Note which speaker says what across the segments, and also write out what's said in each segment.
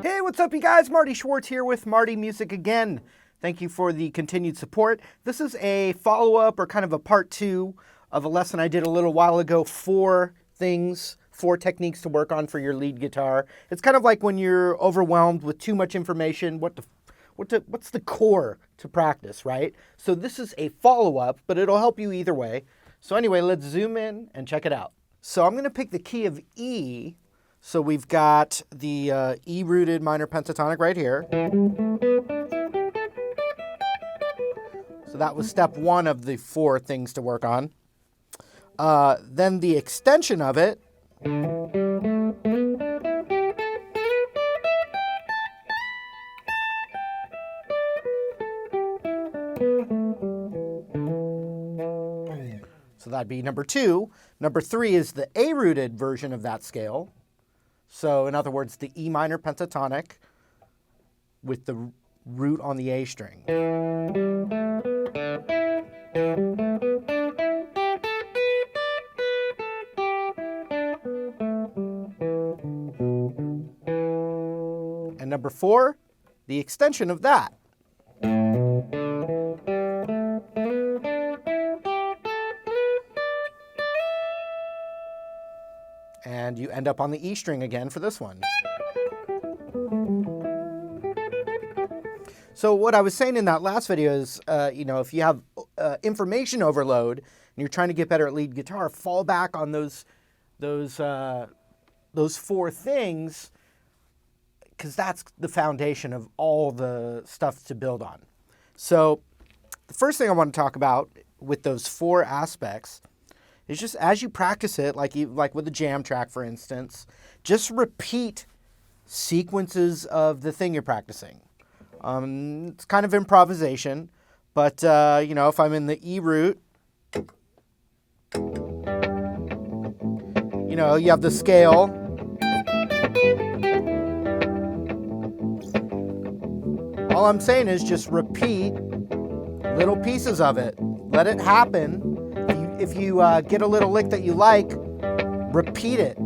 Speaker 1: Hey, what's up, you guys? Marty Schwartz here with Marty Music again. Thank you for the continued support. This is a follow-up or kind of a part 2 of a lesson I did a little while ago, 4 techniques to work on for your lead guitar. It's kind of like when you're overwhelmed with too much information, what's the core to practice, right? So this is a follow-up, but it'll help you either way. So anyway, let's zoom in and check it out. So I'm going to pick the key of E. So we've got the E-rooted minor pentatonic right here. So that was step 1 of the 4 things to work on. Then the extension of it. So that'd be number 2. Number 3 is the A-rooted version of that scale. So in other words, the E minor pentatonic with the root on the A string. And number 4, the extension of that. And you end up on the E string again for this one. So what I was saying in that last video is, if you have information overload and you're trying to get better at lead guitar, fall back on those 4 things, because that's the foundation of all the stuff to build on. So the first thing I want to talk about with those 4 aspects is just as you practice it, like with a jam track, for instance, just repeat sequences of the thing you're practicing. It's kind of improvisation, but, if I'm in the E root, you have the scale. All I'm saying is just repeat little pieces of it. Let it happen. If you get a little lick that you like, repeat it.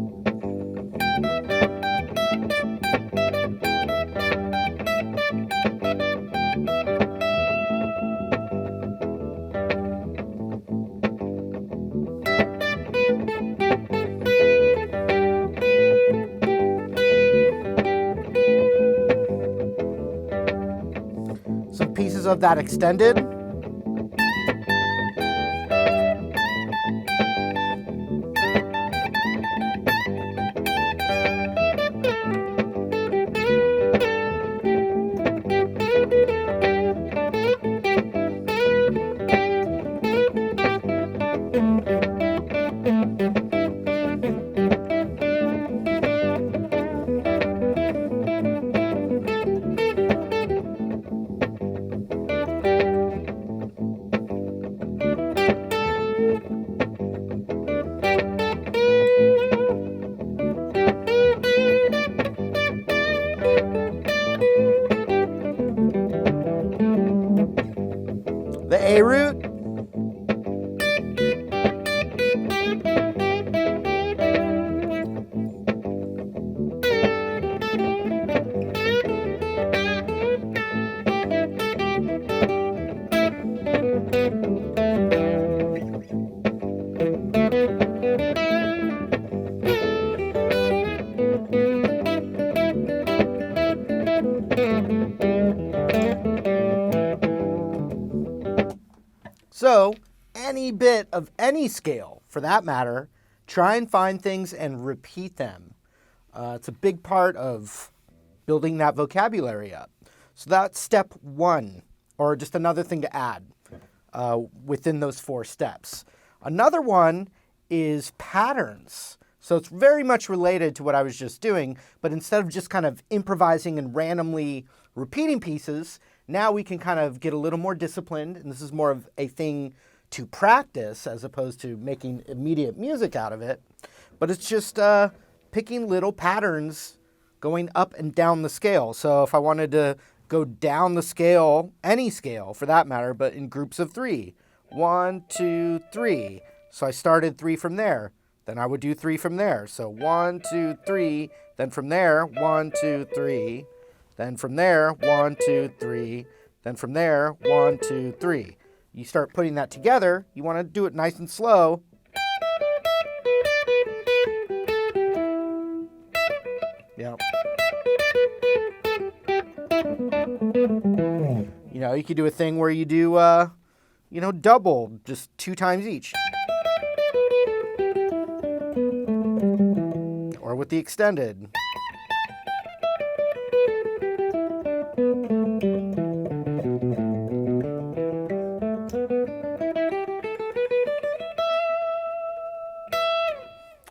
Speaker 1: Some pieces of that extended. The A root. So any bit of any scale, for that matter, try and find things and repeat them. It's a big part of building that vocabulary up. So that's step 1, or just another thing to add within those 4 steps. Another one is patterns. So it's very much related to what I was just doing, but instead of just kind of improvising and randomly repeating pieces, now we can kind of get a little more disciplined, and this is more of a thing to practice as opposed to making immediate music out of it. But it's just picking little patterns going up and down the scale. So if I wanted to go down the scale, any scale for that matter, but in groups of 3. 1, 2, 3. So I started 3 from there. then I would do 3 from there. So 1, 2, 3, then from there, 1, 2, 3, then from there, 1, 2, 3, then from there, 1, 2, 3. You start putting that together. You want to do it nice and slow. Yep. You know, you could do a thing where you do, double, just 2 times each. Or with the extended.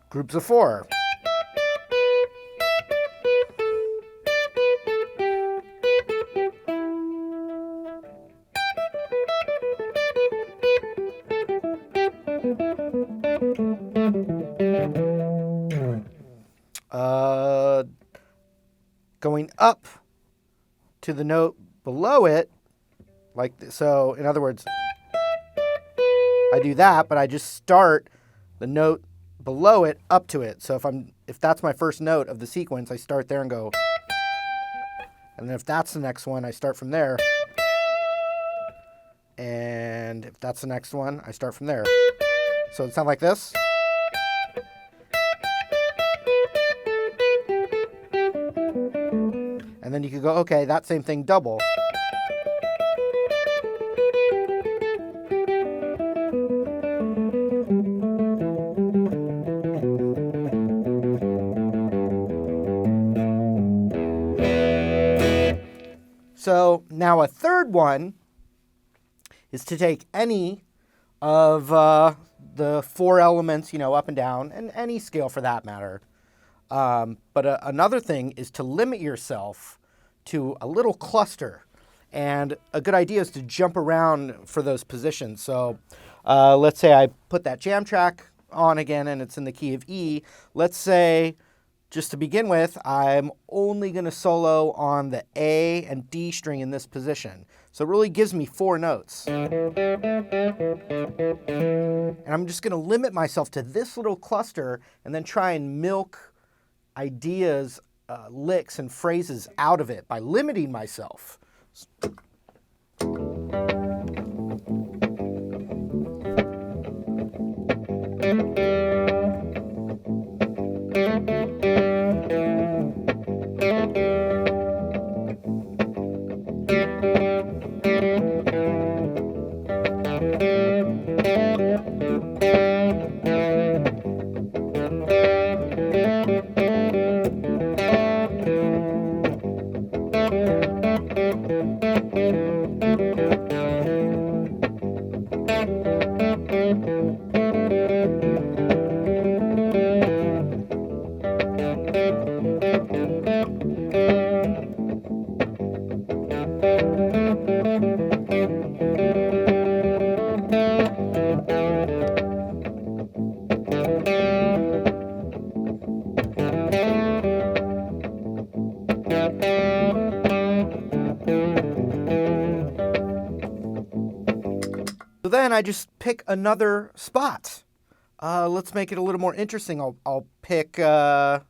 Speaker 1: Groups of 4. Going up to the note below it, like this. So in other words, I do that, but I just start the note below it up to it. So if that's my first note of the sequence, I start there and go, and then if that's the next one, I start from there. And if that's the next one, I start from there. So it sounds like this. And then you could go, okay, that same thing double. So now a third one is to take any of the 4 elements, up and down, and any scale for that matter. But another thing is to limit yourself to a little cluster. And a good idea is to jump around for those positions. So let's say I put that jam track on again and it's in the key of E. Let's say, just to begin with, I'm only going to solo on the A and D string in this position. So it really gives me 4 notes. And I'm just going to limit myself to this little cluster and then try and milk ideas, licks, and phrases out of it by limiting myself. So then I just pick another spot. Let's make it a little more interesting. I'll pick... I'll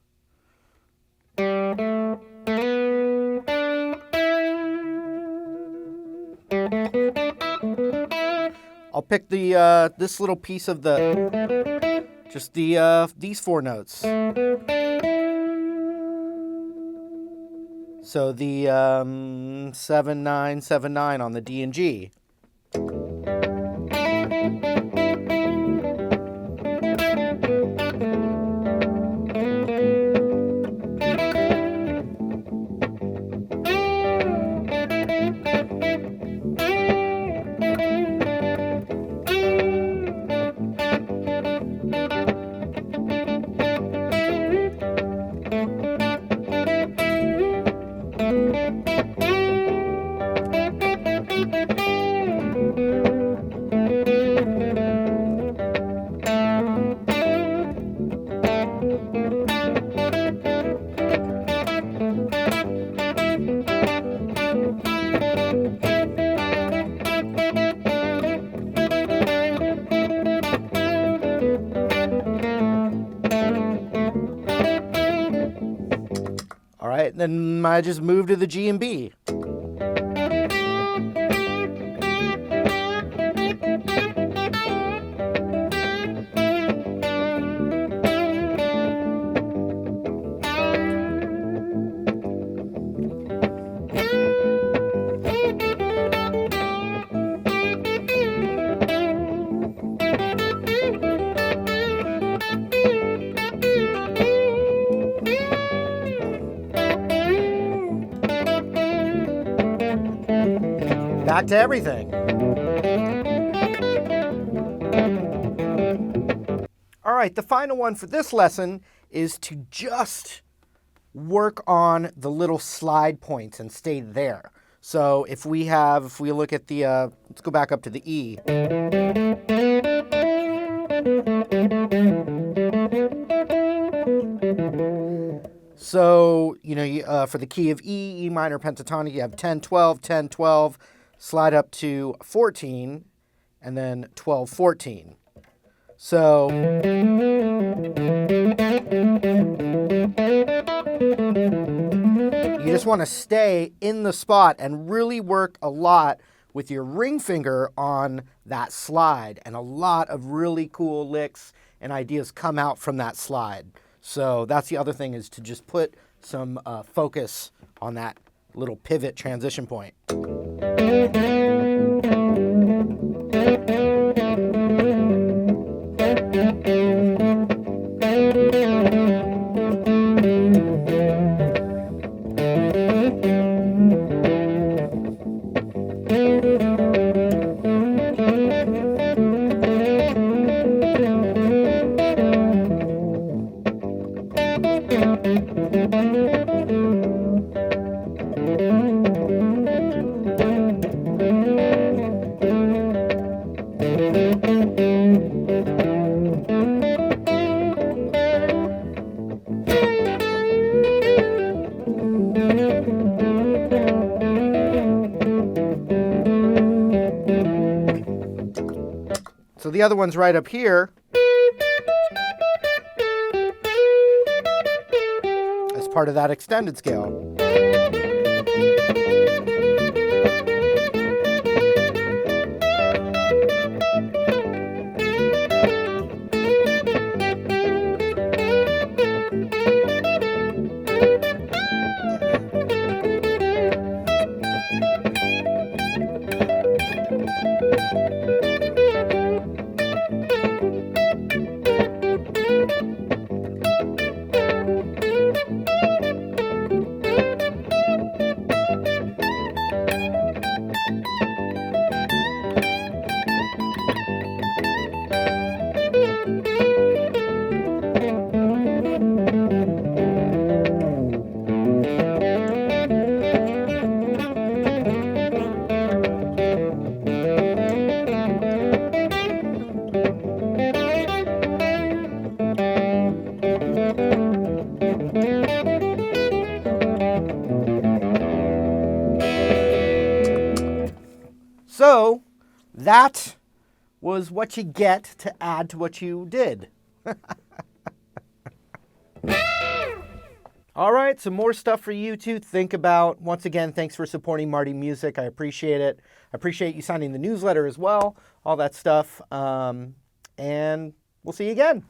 Speaker 1: pick the this little piece of the just the these 4 notes. So the 7 9 7 9 on the D and G. All right, then I just move to the G and B. Back to everything. All right, the final one for this lesson is to just work on the little slide points and stay there. So if we look at the, let's go back up to the E. So, for the key of E, E minor pentatonic, you have 10, 12, 10, 12, slide up to 14, and then 12, 14. So, you just want to stay in the spot and really work a lot with your ring finger on that slide, and a lot of really cool licks and ideas come out from that slide. So that's the other thing, is to just put some focus on that little pivot transition point. So the other one's right up here. As part of that extended scale. So that was what you get to add to what you did. All right, some more stuff for you to think about. Once again, thanks for supporting Marty Music. I appreciate it. I appreciate you signing the newsletter as well, all that stuff. And we'll see you again.